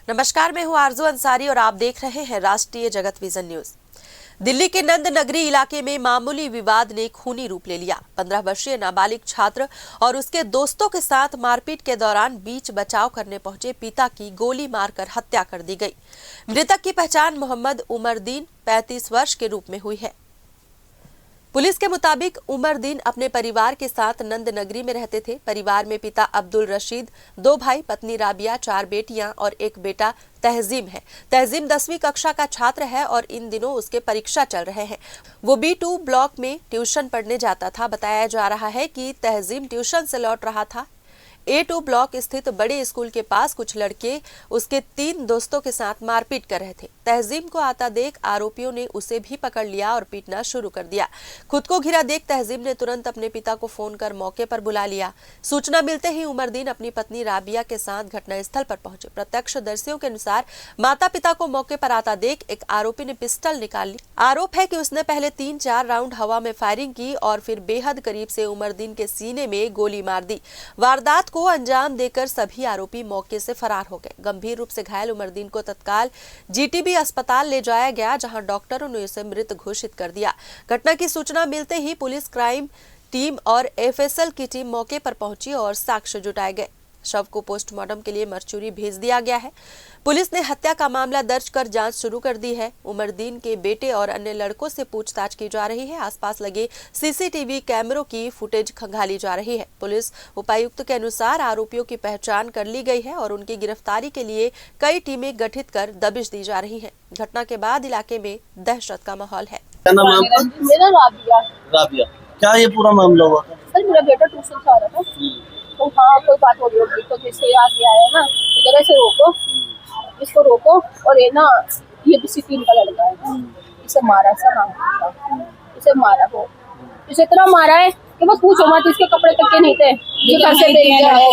नमस्कार, मैं हूं आरजू अंसारी और आप देख रहे हैं राष्ट्रीय जगत विजन न्यूज। दिल्ली के नंद नगरी इलाके में मामूली विवाद ने खूनी रूप ले लिया। 15 वर्षीय नाबालिग छात्र और उसके दोस्तों के साथ मारपीट के दौरान बीच बचाव करने पहुंचे पिता की गोली मारकर हत्या कर दी गई। मृतक की पहचान मोहम्मद उमरदीन 35 वर्ष के रूप में हुई है। पुलिस के मुताबिक उमरदीन अपने परिवार के साथ नंद नगरी में रहते थे। परिवार में पिता अब्दुल रशीद, 2 भाई, पत्नी राबिया, 4 बेटियां और एक बेटा तहजीम है। तहजीम 10वीं कक्षा का छात्र है और इन दिनों उसके परीक्षा चल रहे हैं। वो B2 ब्लॉक में ट्यूशन पढ़ने जाता था। बताया जा रहा है कि तहजीम ट्यूशन से लौट रहा था। A2 ब्लॉक स्थित बड़े स्कूल के पास कुछ लड़के उसके 3 दोस्तों के साथ मारपीट कर रहे थे। तहजीम को आता देख आरोपियों ने उसे भी पकड़ लिया और पीटना शुरू कर दिया। खुद को घिरा देख तहजीम ने तुरंत अपने पिता को फोन कर मौके पर बुला लिया। सूचना मिलते ही उमरदीन अपनी पत्नी राबिया के साथ घटनास्थल पर पहुंचे। प्रत्यक्षदर्शियों के अनुसार माता पिता को मौके पर आता देख एक आरोपी ने पिस्टल निकाल ली। आरोप है कि उसने पहले 3-4 राउंड हवा में फायरिंग की और फिर बेहद करीब से उमरदीन के सीने में गोली मार दी। वारदात को अंजाम देकर सभी आरोपी मौके से फरार हो गए। गंभीर रूप से घायल उमरदीन को तत्काल GTB अस्पताल ले जाया गया, जहां डॉक्टरों ने उसे मृत घोषित कर दिया। घटना की सूचना मिलते ही पुलिस क्राइम टीम और FSL की टीम मौके पर पहुंची और साक्ष्य जुटाए गए। शव को पोस्टमार्टम के लिए मरचूरी भेज दिया गया है। पुलिस ने हत्या का मामला दर्ज कर जांच शुरू कर दी है। उमरदीन के बेटे और अन्य लड़कों से पूछताछ की जा रही है। आसपास लगे CCTV कैमरों की फुटेज खंगाली जा रही है। पुलिस उपायुक्त के अनुसार आरोपियों की पहचान कर ली गई है और उनकी गिरफ्तारी के लिए कई टीमें गठित कर दबिश दी जा रही है। घटना के बाद इलाके में दहशत का माहौल है। क्या नाम है आपका? मेरा राबिया। राबिया, क्या ये पूरा मामला हुआ था? सर मेरा बेटा ट्यूशन से आ रहा था, तो हाँ कोई बात हो रही होगी, तो जैसे आगे आया ना तो कह रहे इसे रोको, इसको रोको, और ये ना ये किसी टीम का लड़का है, इसे मारा, ऐसा नाम था, इसे मारा वो, इसे इतना मारा है कि बस पूछो मत, इसके कपड़े तक के नहीं थे, ये घर से बेच दिया है,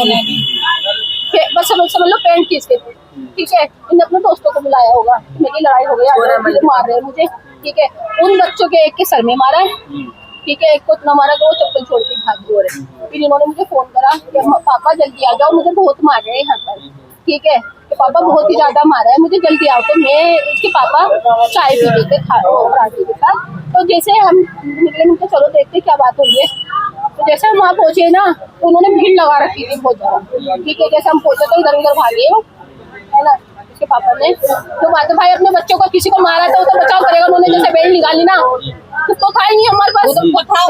बस समझ लो पैंट की इसके, ठीक है। इन्होंने अपने दोस्तों को बुलाया होगा, मेरी लड़ाई हो गई, मार रहे मुझे, ठीक है। उन बच्चों के एक के सर में मारा है, ठीक है, एक को इतना मारा कि वो चप्पल छोड़ के भाग गए। फिर इन्होंने मुझे फोन करा कि पापा जल्दी आ जाओ, मुझे बहुत मार रहे हैं यहाँ पर, ठीक है, कि पापा बहुत ही ज्यादा मारा है, मुझे जल्दी आओ। तो मैं इसके पापा चाय पी लेते पराठे के साथ, तो जैसे हम निकले, मुझे चलो देखते क्या बात हो रही है। तो जैसे हम वहाँ पहुंचे ना, तो उन्होंने भीड़ लगा रखी थी बहुत ज्यादा, ठीक है। जैसे हम पहुंचे तो इधर उधर भागे है ना इसके पापा ने, तो बात भाई अपने बच्चों को किसी को मारा था वो तो बचाव करेगा। उन्होंने जैसे बेल निकाली ना, तो था ही नहीं हमारे पास, पथराव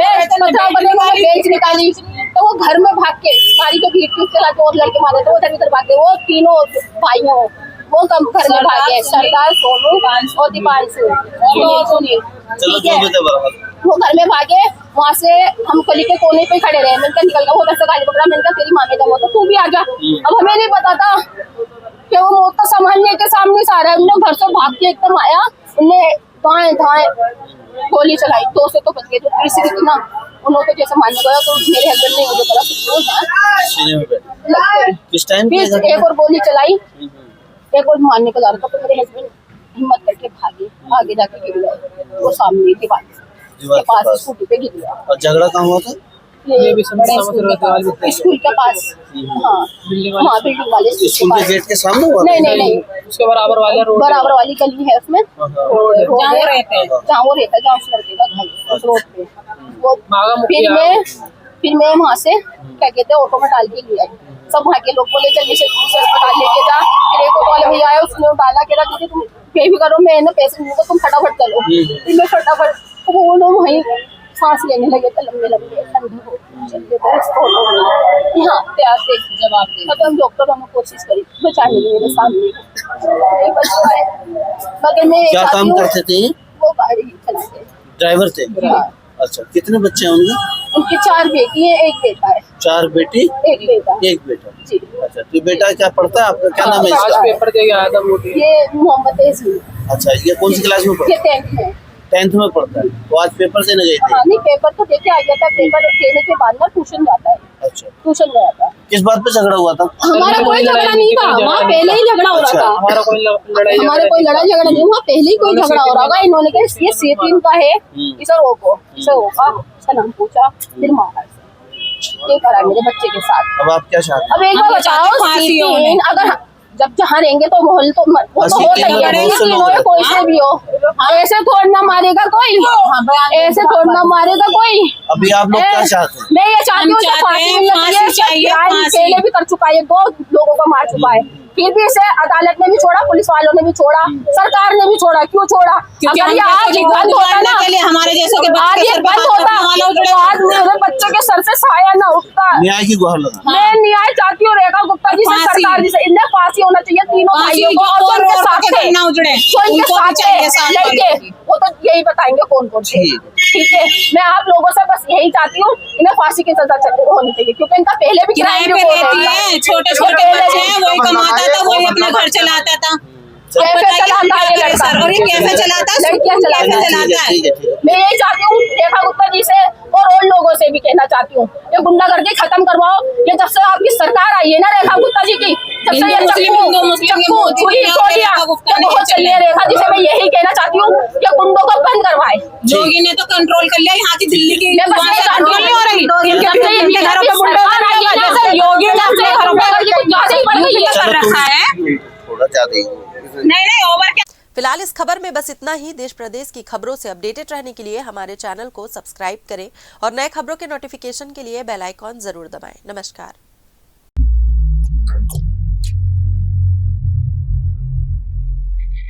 करने को बेंच निकाली, तो वो घर में भाग के सारी जो भीड़ थी उसके साथ और लड़के मारे थे, वो इधर उधर भागे, वो तीनों भाई हैं वो कम घर में भागे, सरदार, सोनू और दीपांशु, ठीक है। वो घर में भागे, वहाँ से हम गली के कोने पे खड़े रहे, मैंने निकल गया, वो घर से गाड़ी पकड़ा, मैंने कहा तेरी माँ में दम हो तो तू भी आ जा। अब हमें नहीं पता था कि वो मौत का संभालने के सामने से आ रहा है। उन्होंने घर से भाग के एकदम आया, उन्हें दाएं दाएं गोली चलाई, 2 से तो बच गए, जो तीसरी थी ना उन्होंने तो जैसे मारने गया तो मेरे हस्बैंड ने मुझे किस टाइम एक और गोली चलाई, एक और मारने को जा रहा था, तो मेरे हस्बैंड हिम्मत करके भागे, आगे जाके गिर गए, वो सामने दीवार के पास स्कूटी पे गिर गया। और झगड़ा कहाँ हुआ था? ये स्कूल के पास, हाँ बिल्डिंग वाले स्कूल के गेट के सामने हुआ? नहीं, उसके बराबर वाली गली है, उसमें जहाँ वो रहता है, जहाँ उस लड़के का घर, उस रोड पे। वो फिर मैं वहाँ से क्या कहते हैं ऑटो में डाल के लिया, सब वहाँ के लोग बोले चल जैसे अस्पताल लेके जा। फिर एक ऑटो वाले भैया आया, उसने डाला, कह रहा दीदी तुम पे भी करो, मैं ना पैसे दूंगा, तुम फटाफट चलो। फिर मैं फटाफट, वो लोग वहीं सांस लेने लगे थे लंबे ठंडे हो, हाँ प्यार से जवाब दे, मतलब हम डॉक्टरों ने कोशिश करी बचाने की, मेरे सामने मगर मैं क्या काम करते थे? वो गाड़ी चलाते, ड्राइवर थे। हाँ। अच्छा, कितने बच्चे हैं उनके? उनकी 4 बेटी है, 1 बेटा है। 4 बेटी 1 बेटा। 1 बेटा जी। अच्छा, तो बेटा क्या पढ़ता है आपका? क्या नाम है इसका? पेपर दे आया था वो, ये मोहम्मद तहजीम। अच्छा, ये कौन सी क्लास में पढ़ता है? ये 10th में। 10th में पढ़ता है। तो आज पेपर देने गए थे? हाँ, नहीं पेपर तो देके आ गया था, पेपर देने के बाद ना ट्यूशन जाता है। अच्छा, ट्यूशन गया था। किस बात पे झगड़ा हुआ था? हमारा कोई झगड़ा नहीं था, वहाँ पहले ही झगड़ा हो रहा था। हमारा कोई लड़ाई झगड़ा नहीं हुआ, पहले ही कोई झगड़ा हो रहा होगा। इन्होंने कहा ये C3 का है, इसे रोको, इसका नाम पूछा, फिर मारा। ये करा मेरे बच्चे के साथ। अब आप क्या चाहते अब एक बार बताओ, सीटीन अगर जब जहाँ रहेंगे तो माहौल तो वो तो होता ही है, सीटीन हो या कोई से भी हो, ऐसे थोड़ा ना मारेगा कोई, ऐसे थोड़ा ना मारेगा कोई। हैं? अभी आप लोग क्या चाहते हैं? मैं ये चाहती हूँ कि फांसी मिलनी चाहिए। क्राइम पहले भी कर चुका है, 2 लोगों को मार चुका है, फिर भी इसे अदालत ने भी छोड़ा, पुलिस वालों ने भी छोड़ा, सरकार ने भी छोड़ा। क्यों छोड़ा? अगर ये आज बंद होता ना, हमारे जैसों के आज ये बंद होता तो आज मेरे बच्चे के सर से साया ना उठता। न्याय की गुहार लगा। मैं न्याय चाहती हूँ रेखा गुप्ता जी से, सरकार जी से, इन्हें फांसी होना चाहिए तीनों भाइयों को, और जो इनके साथ थे, जो इनके साथ थे लड़के, वो तो यही बताएंगे कौन कौन थे। ठीक है, मैं आप लोगों से बस यही चाहती हूँ, इन्हें फांसी की सजा होनी चाहिए, क्योंकि इनका पहले भी किराए पे रहती है, छोटे छोटे बच्चे हैं, वही कमाता था, वही अपना घर चलाता था। कैसे चलाता है ये लड़का? और ये कैसे चलाता है? लड़कियां चलाता है। ठीक है। मैं यही चाहती हूँ रेखा गुप्ता जी से और लोगों से भी कहना चाहती हूँ, ये गुंडागर्दी खत्म करवाओ। ये जब से आपकी सरकार आई है ना रेखा गुप्ता जी की, जब से ये चक्कू छुरी छोड़िया बहुत चली है रेखा जी से, मैं यही कहना चाहती हूँ कि गुंडों को बंद करवाए। योगी ने तो कंट्रोल कर लिया, यहाँ की दिल्ली की मैं बस ये कंट्रोल नहीं हो रही। इनके घरों पे गुंडागर्दी योगी ने अपने घरों पे ज्यादा ही बढ़ गई है। कर रखा है, थोड़ा ज्यादा ही। नहीं ओवर क्या। फिलहाल इस खबर में बस इतना ही। देश प्रदेश की खबरों से अपडेटेड रहने के लिए हमारे चैनल को सब्सक्राइब करें और नए खबरों के नोटिफिकेशन के लिए बेल आइकॉन जरूर दबाएं। नमस्कार।